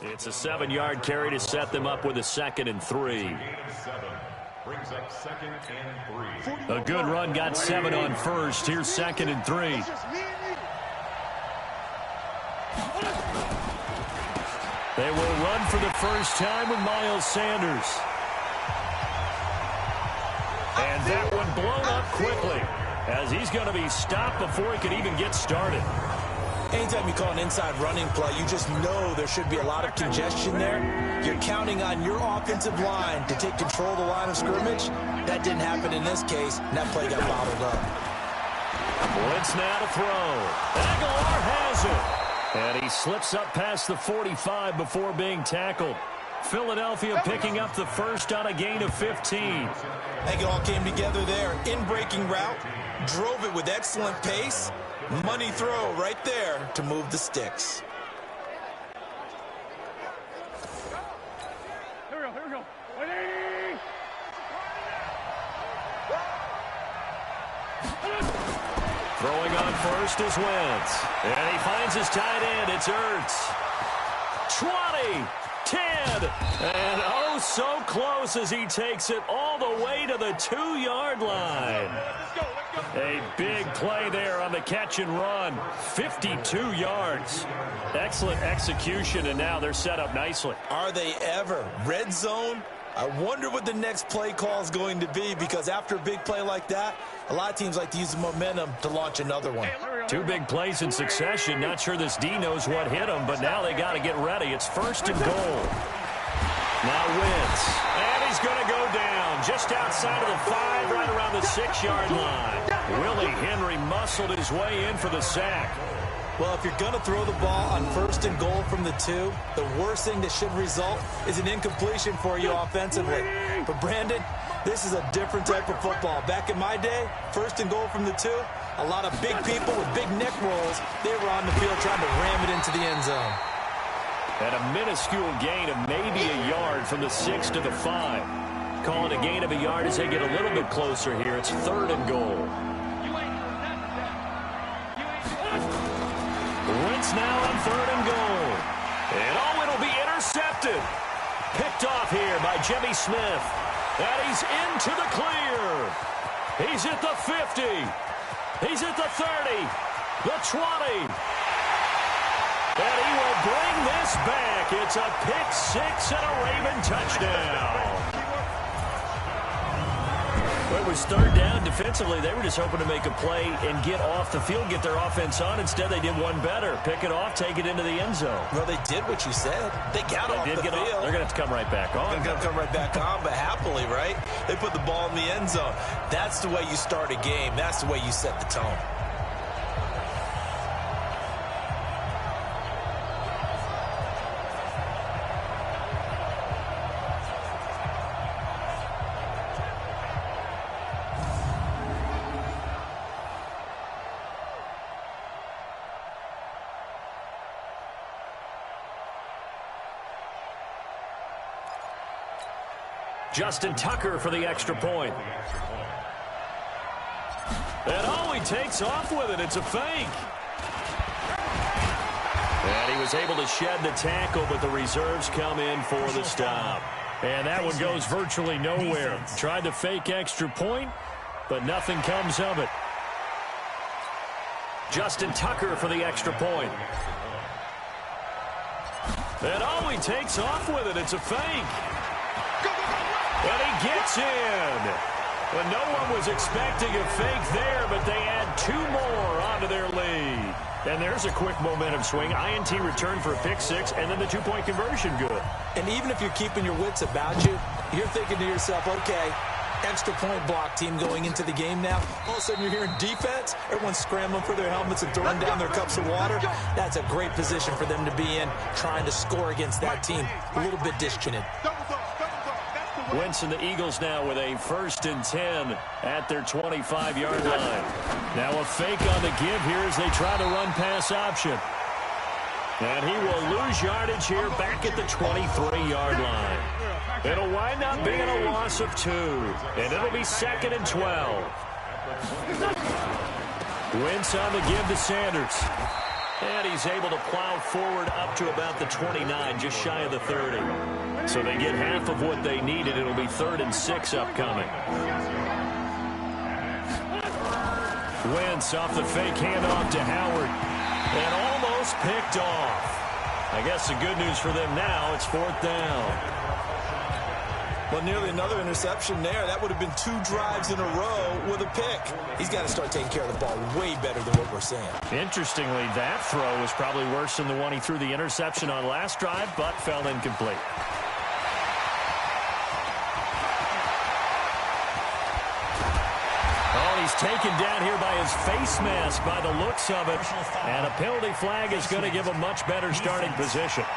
It's a 7-yard carry to set them up with a 2nd and 3. A good run got 7 on first. Here's 2nd and 3. They will run for the first time with Miles Sanders. And that one blown up quickly, as he's going to be stopped before he can even get started. Anytime you call an inside running play, you just know there should be a lot of congestion there. You're counting on your offensive line to take control of the line of scrimmage. That didn't happen in this case, and that play got bottled up. Blitz now to throw. Aguilar has it. And he slips up past the 45 before being tackled. Philadelphia picking up the first on a gain of 15. I think it all came together there. In-breaking route, drove it with excellent pace. Money throw right there to move the sticks. Here we go. Throwing on first is Wentz. And he finds his tight end. It's Ertz. 20, 10, and oh so close as he takes it all the way to the 2-yard line. A big play there on the catch and run. 52 yards. Excellent execution, and now they're set up nicely. Are they ever? Red zone? I wonder what the next play call is going to be, because after a big play like that, a lot of teams like to use the momentum to launch another one. 2 big plays in succession. Not sure this D knows what hit him, but now they got to get ready. It's 1st and goal. Now Wentz. And he's going to go down just outside of the 5, right around the 6-yard line. Willie Henry muscled his way in for the sack. Well, if you're going to throw the ball on 1st and goal from the 2, the worst thing that should result is an incompletion for you offensively. But, Brandon, this is a different type of football. Back in my day, 1st and goal from the 2, a lot of big people with big neck rolls, they were on the field trying to ram it into the end zone. And a minuscule gain of maybe a yard from the 6 to the 5. Calling a gain of a yard as they get a little bit closer here. It's 3rd and goal. Wentz now on 3rd and goal. And oh, it'll be intercepted. Picked off here by Jimmy Smith. And he's into the clear. He's at the 50. He's at the 30. The 20. And he will bring this back. It's a pick 6 and a Raven touchdown. Well, it was 3rd down. Defensively, they were just hoping to make a play and get off the field, get their offense on. Instead, they did one better. Pick it off, take it into the end zone. Well, they did what you said. They got off the field. They're going to have to come right back on. They're going to come right back on, but happily, right? They put the ball in the end zone. That's the way you start a game. That's the way you set the tone. Justin Tucker for the extra point. And oh, he takes off with it. It's a fake. And he was able to shed the tackle, but the reserves come in for the stop. And that one goes virtually nowhere. Tried to fake extra point, but nothing comes of it. Justin Tucker for the extra point. And oh, he takes off with it. It's a fake. And he gets in. Well, no one was expecting a fake there, but they add 2 more onto their lead. And there's a quick momentum swing. INT return for a pick 6, and then the 2-point conversion good. And even if you're keeping your wits about you, you're thinking to yourself, okay, extra point block team going into the game now. All of a sudden you're hearing defense. Everyone's scrambling for their helmets and throwing down their cups of water. That's a great position for them to be in, trying to score against that team. A little bit disjointed. Wentz and the Eagles now with a 1st and 10 at their 25-yard line. Now a fake on the give here as they try to run pass option. And he will lose yardage here back at the 23-yard line. It'll wind up being a loss of 2. And it'll be 2nd and 12. Wentz on the give to Sanders. And he's able to plow forward up to about the 29, just shy of the 30. So they get half of what they needed. It'll be 3rd and 6 upcoming. Wentz off the fake handoff to Howard. And almost picked off. I guess the good news for them now, it's 4th down. Well, nearly another interception there. That would have been 2 drives in a row with a pick. He's got to start taking care of the ball way better than what we're seeing. Interestingly, that throw was probably worse than the one he threw the interception on last drive, but fell incomplete. Oh, he's taken down here by his face mask by the looks of it. And a penalty flag is going to give a much better starting position.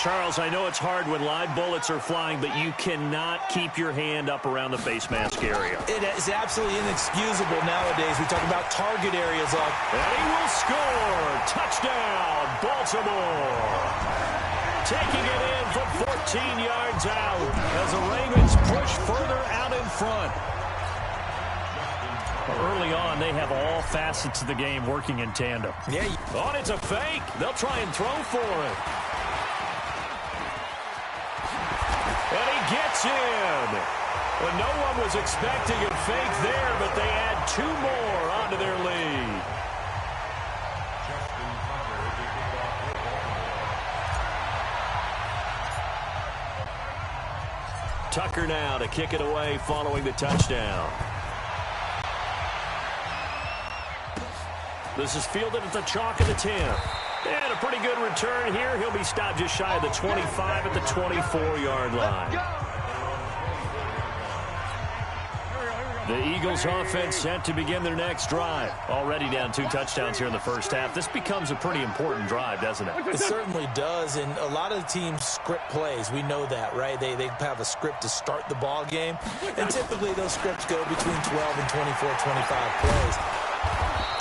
Charles, I know it's hard when live bullets are flying, but you cannot keep your hand up around the face mask area. It is absolutely inexcusable nowadays. We talk about target areas of. And he will score. Touchdown, Baltimore. Taking it in from 14 yards out as the Ravens push further out in front. Early on, they have all facets of the game working in tandem. Yeah. Oh, it's a fake. They'll try and throw for it. And he gets in. Well, no one was expecting a fake there, but they add 2 more onto their lead. Tucker now to kick it away following the touchdown. This is fielded at the chalk of the 10. And a pretty good return here. He'll be stopped just shy of the 25 at the 24-yard line. The Eagles offense set to begin their next drive. Already down 2 touchdowns here in the first half. This becomes a pretty important drive, doesn't it? It certainly does, and a lot of the teams script plays. We know that, right? They have a script to start the ball game, and typically those scripts go between 12 and 24, 25 plays.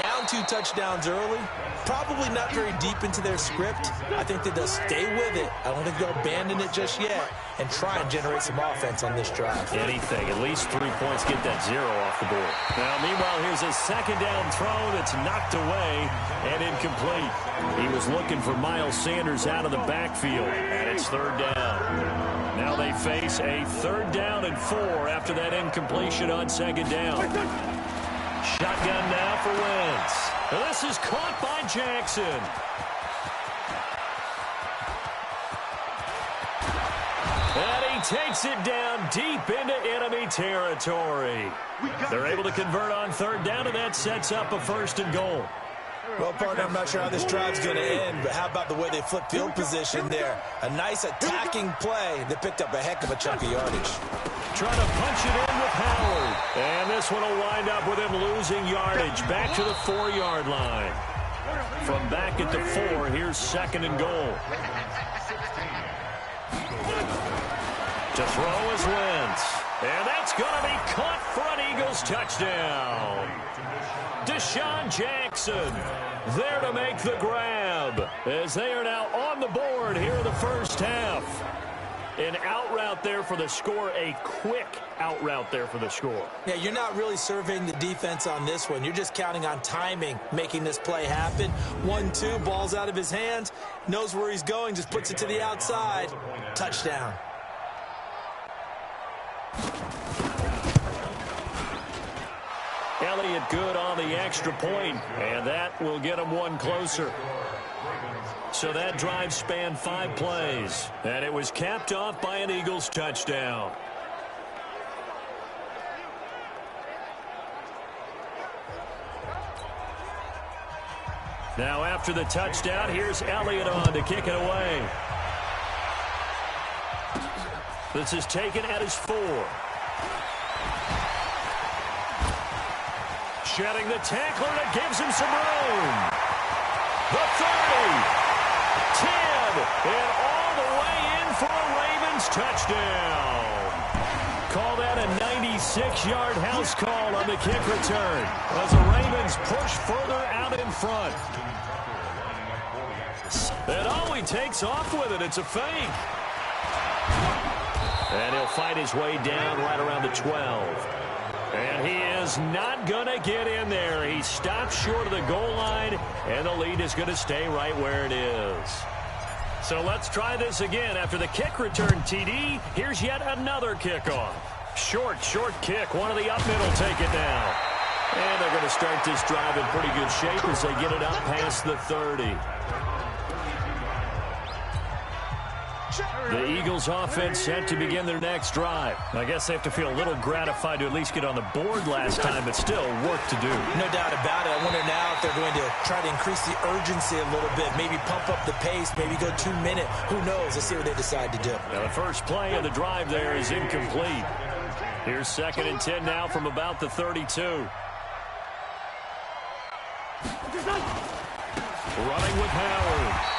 Down 2 touchdowns early, probably not very deep into their script. I think that they'll stay with it. I don't think they'll abandon it just yet and try and generate some offense on this drive. Anything, at least 3 points, get that 0 off the board. Now, meanwhile, here's a 2nd down throw that's knocked away and incomplete. He was looking for Miles Sanders out of the backfield, and it's 3rd down. Now they face a 3rd down and 4 after that incompletion on 2nd down. Shotgun now for Wentz. This is caught by Jackson. And he takes it down deep into enemy territory. They're able to convert on 3rd down, and that sets up a 1st and goal. Well, partner, I'm not sure how this drive's going to end, but how about the way they flip field position there? A nice attacking play that picked up a heck of a chunk of yardage. Trying to punch it in with Howard. And this one will wind up with him losing yardage back to the 4-yard line. From back at the 4, here's 2nd and goal. To throw is Wentz. And that's going to be caught for an Eagles touchdown. Deshaun Jackson there to make the grab as they are now on the board here in the first half. An out route there for the score, a quick out route there for the score. Yeah, you're not really surveying the defense on this one. You're just counting on timing, making this play happen. 1-2, ball's out of his hands, knows where he's going, just puts it to the outside. Touchdown. Elliott good on the extra point, and that will get him 1 closer. So that drive spanned 5 plays, and it was capped off by an Eagles touchdown. Now after the touchdown, here's Elliott on to kick it away. This is taken at his 4. Shedding the tackler that gives him some room. The 30. 10, and all the way in for a Ravens touchdown. Call that a 96-yard house call on the kick return as the Ravens push further out in front. And oh, he takes off with it. It's a fake. And he'll fight his way down right around the 12. And he is not going to get in there. He stops short of the goal line, and the lead is going to stay right where it is. So let's try this again. After the kick return TD, here's yet another kickoff. Short kick. One of the up middle take it down. And they're going to start this drive in pretty good shape as they get it up past the 30. The Eagles offense set to begin their next drive. I guess they have to feel a little gratified to at least get on the board last time, but still work to do. No doubt about it. I wonder now if they're going to try to increase the urgency a little bit, maybe pump up the pace, maybe go 2-minute. Who knows? Let's see what they decide to do. Now the first play of the drive there is incomplete. Here's 2nd and 10 now from about the 32. Running with Howard.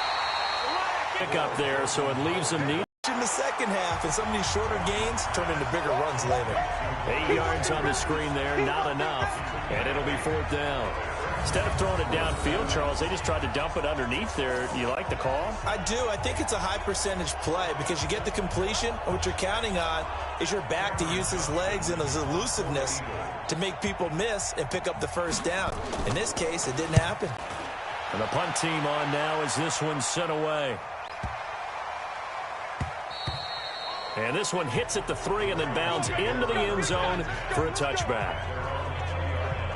Pick up there, so it leaves them neat. In the second half, and some of these shorter gains turn into bigger runs later. 8 yards on the screen there, not enough, and it'll be 4th down. Instead of throwing it downfield, Charles, they just tried to dump it underneath there. Do you like the call? I do. I think it's a high percentage play because you get the completion, and what you're counting on is your back to use his legs and his elusiveness to make people miss and pick up the first down. In this case, it didn't happen. And the punt team on now as this one's sent away. And this one hits at the 3 and then bounds into the end zone for a touchback.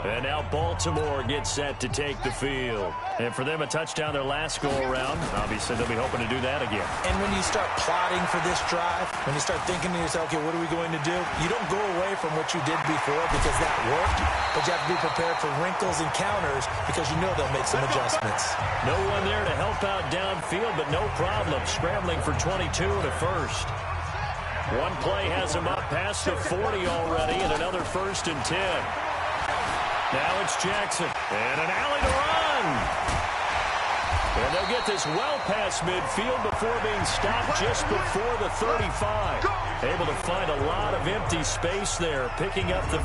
And now Baltimore gets set to take the field. And for them, a touchdown their last go-around. Obviously, they'll be hoping to do that again. And when you start plotting for this drive, when you start thinking to yourself, okay, what are we going to do? You don't go away from what you did before because that worked, but you have to be prepared for wrinkles and counters because you know they'll make some adjustments. No one there to help out downfield, but no problem. Scrambling for 22 to first. One play has him up past the 40 already, and another 1st and 10. Now it's Jackson, and an alley to run. And they'll get this well past midfield before being stopped just before the 35. Able to find a lot of empty space there, picking up the